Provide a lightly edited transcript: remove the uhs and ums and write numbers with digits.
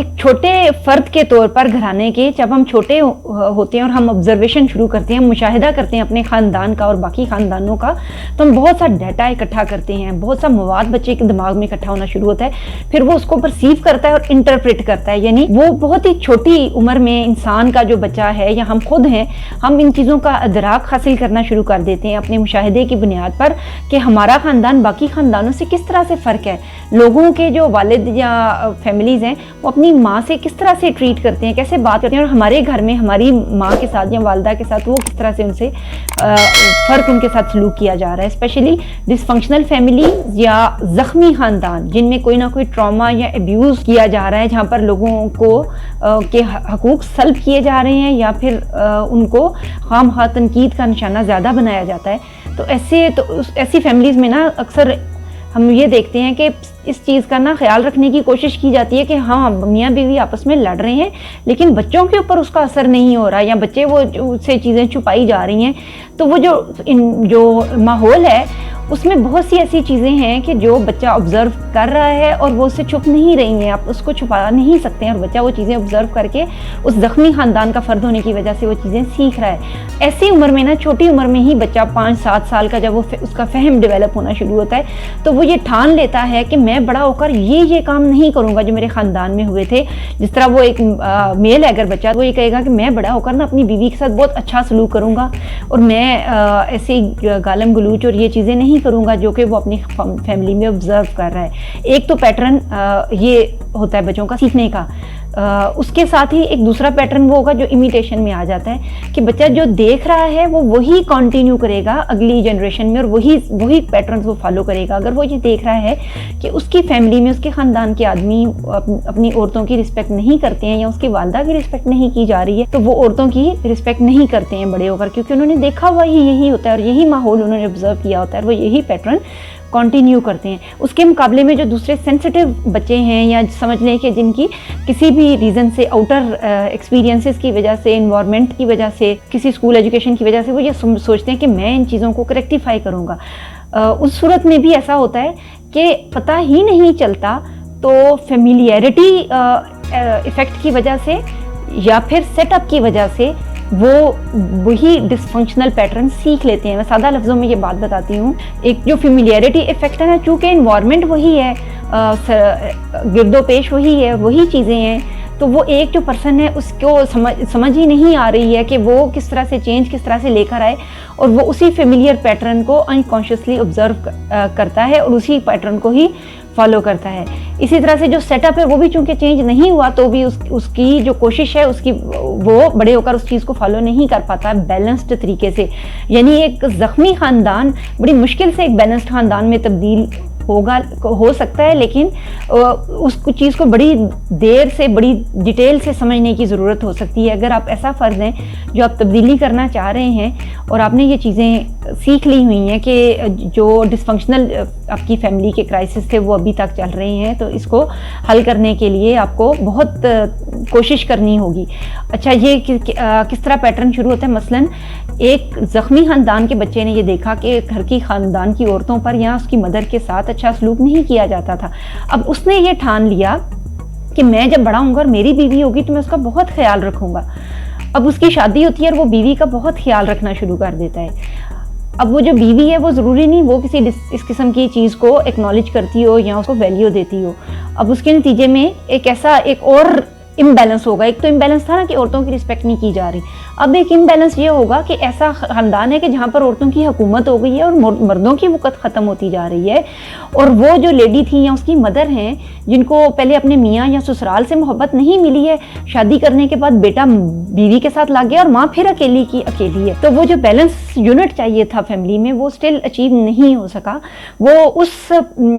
ایک چھوٹے فرد کے طور پر گھرانے کے جب ہم چھوٹے ہوتے ہیں اور ہم آبزرویشن شروع کرتے ہیں، ہم مشاہدہ کرتے ہیں اپنے خاندان کا اور باقی خاندانوں کا، تو ہم بہت سا ڈیٹا اکٹھا کرتے ہیں، بہت سا مواد بچے کے دماغ میں اکٹھا ہونا شروع ہوتا ہے، پھر وہ اس کو پرسیو کرتا ہے اور انٹرپریٹ کرتا ہے. یعنی وہ بہت ہی چھوٹی عمر میں انسان کا جو بچہ ہے یا ہم خود ہیں، ہم ان چیزوں کا ادراک حاصل کرنا شروع کر دیتے ہیں اپنے مشاہدے کی بنیاد پر کہ ہمارا خاندان باقی خاندانوں سے کس طرح سے فرق ہے. لوگوں کے جو والد یا فیملیز ہیں وہ اپنی ماں سے کس طرح سے ٹریٹ کرتے ہیں، کیسے بات کرتے ہیں، اور ہمارے گھر میں ہماری ماں کے ساتھ یا والدہ کے ساتھ وہ کس طرح سے ان سے فرق ان کے ساتھ سلوک کیا جا رہا ہے. اسپیشلی ڈس فنکشنل فیملی یا زخمی خاندان جن میں کوئی نہ کوئی ٹراما یا ابیوز کیا جا رہا ہے، جہاں پر لوگوں کو کے حقوق سلب کیے جا رہے ہیں یا پھر ان کو خام خواہ تنقید کا نشانہ زیادہ بنایا جاتا ہے. تو ایسی فیملیز میں نا اکثر ہم یہ دیکھتے ہیں کہ اس چیز کا نا خیال رکھنے کی کوشش کی جاتی ہے کہ ہاں میاں بیوی آپس میں لڑ رہے ہیں لیکن بچوں کے اوپر اس کا اثر نہیں ہو رہا، یا بچے وہ سے چیزیں چھپائی جا رہی ہیں. تو وہ جو ماحول ہے اس میں بہت سی ایسی چیزیں ہیں کہ جو بچہ آبزرو کر رہا ہے اور وہ اس سے چھپ نہیں رہی ہیں، آپ اس کو چھپا نہیں سکتے ہیں، اور بچہ وہ چیزیں آبزرو کر کے اس زخمی خاندان کا فرد ہونے کی وجہ سے وہ چیزیں سیکھ رہا ہے. ایسی عمر میں نا چھوٹی عمر میں ہی بچہ 5-7 سال کا جب وہ اس کا فہم ڈیولپ ہونا شروع ہوتا ہے تو وہ یہ ٹھان لیتا ہے کہ میں بڑا ہو کر یہ کام نہیں کروں گا جو میرے خاندان میں ہوئے تھے. جس طرح وہ ایک میل ہے اگر بچہ، وہ یہ کہے گا کہ میں بڑا ہو کر نا اپنی بیوی کے ساتھ بہت اچھا سلوک کروں گا اور میں ایسی گالم گلوچ اور یہ چیزیں نہیں کروں گا جو کہ وہ اپنی فیملی میں آبزرو کر رہا ہے. ایک تو پیٹرن یہ ہوتا ہے بچوں کا سیکھنے کا. اس کے ساتھ ہی ایک دوسرا پیٹرن وہ ہوگا جو امیٹیشن میں آ جاتا ہے کہ بچہ جو دیکھ رہا ہے وہ وہی کنٹینیو کرے گا اگلی جنریشن میں، اور وہی پیٹرنز وہ فالو کرے گا. اگر وہ یہ دیکھ رہا ہے کہ اس کی فیملی میں اس کے خاندان کے آدمی اپنی عورتوں کی رسپیکٹ نہیں کرتے ہیں یا اس کی والدہ کی رسپیکٹ نہیں کی جا رہی ہے تو وہ عورتوں کی رسپیکٹ نہیں کرتے ہیں بڑے ہو کر، کیونکہ انہوں نے دیکھا ہوا ہی یہی ہوتا ہے اور یہی ماحول انہوں نے آبزرو کیا ہوتا ہے اور وہ یہی پیٹرن کنٹینیو کرتے ہیں. اس کے مقابلے میں جو دوسرے سینسٹیو بچے ہیں یا سمجھ لیں کہ جن کی کسی بھی ریزن سے آؤٹر ایکسپیرینسز کی وجہ سے، انوائرمنٹ کی وجہ سے، کسی اسکول ایجوکیشن کی وجہ سے وہ یہ سوچتے ہیں کہ میں ان چیزوں کو کریکٹیفائی کروں گا، اس صورت میں بھی ایسا ہوتا ہے کہ پتہ ہی نہیں چلتا تو فیملیئرٹی ایفیکٹ کی وجہ سے یا پھر سیٹ اپ کی وجہ سے وہ وہی ڈس فنکشنل پیٹرن سیکھ لیتے ہیں. میں سادہ لفظوں میں یہ بات بتاتی ہوں. ایک جو فیملیئرٹی ایفیکٹ ہے نا، چونکہ انوائرمنٹ وہی ہے، گرد و پیش وہی ہے، وہی چیزیں ہیں، تو وہ ایک جو پرسن ہے اس کو سمجھ ہی نہیں آ رہی ہے کہ وہ کس طرح سے چینج کس طرح سے لے کر آئے، اور وہ اسی فیملیئر پیٹرن کو انکانشیسلی آبزرو کرتا ہے اور اسی پیٹرن کو ہی فالو کرتا ہے. اسی طرح سے جو سیٹ اپ ہے وہ بھی چونکہ چینج نہیں ہوا تو بھی اس کی جو کوشش ہے وہ بڑے ہو کر اس چیز کو فالو نہیں کر پاتا بیلنسڈ طریقے سے. یعنی ایک زخمی خاندان بڑی مشکل سے ایک بیلنسڈ خاندان میں تبدیل ہو سکتا ہے، لیکن اس چیز کو بڑی دیر سے بڑی ڈیٹیل سے سمجھنے کی ضرورت ہو سکتی ہے. اگر آپ ایسا فرد ہیں جو آپ تبدیلی کرنا چاہ رہے ہیں اور آپ نے یہ چیزیں سیکھ لی ہوئی ہیں کہ جو ڈس فنکشنل آپ کی فیملی کے کرائسس تھے وہ ابھی تک چل رہے ہیں، تو اس کو حل کرنے کے لیے آپ کو بہت کوشش کرنی ہوگی. اچھا، یہ کس طرح پیٹرن شروع ہوتا ہے؟ مثلاً ایک زخمی خاندان کے بچے نے یہ دیکھا کہ گھر کی خاندان کی عورتوں پر یا اس کی مدر کے ساتھ اچھا سلوک نہیں کیا جاتا تھا. اب اس نے یہ ٹھان لیا کہ میں جب بڑا ہوں گا اور میری بیوی ہوگی تو میں اس کا بہت خیال رکھوں گا. اب اس کی شادی ہوتی ہے اور وہ بیوی کا بہت خیال رکھنا شروع کر دیتا ہے. اب وہ جو بیوی ہے وہ ضروری نہیں وہ کسی اس قسم کی چیز کو ایکنالج کرتی ہو یا اس کو ویلیو دیتی ہو. اب اس کے نتیجے میں ایک اور امبیلنس ہوگا. ایک تو امبیلنس تھا نا کہ عورتوں کی رسپیکٹ نہیں کی جا رہی، اب ایک امبیلنس یہ ہوگا کہ ایسا خاندان ہے کہ جہاں پر عورتوں کی حکومت ہو گئی ہے اور مردوں کی وقت ختم ہوتی جا رہی ہے، اور وہ جو لیڈی تھی یا اس کی مدر ہیں جن کو پہلے اپنے میاں یا سسرال سے محبت نہیں ملی ہے، شادی کرنے کے بعد بیٹا بیوی کے ساتھ لگ گیا اور ماں پھر اکیلی کی اکیلی ہے، تو وہ جو بیلنس یونٹ چاہیے تھا فیملی میں وہ سٹل اچیو نہیں ہو سکا. وہ اس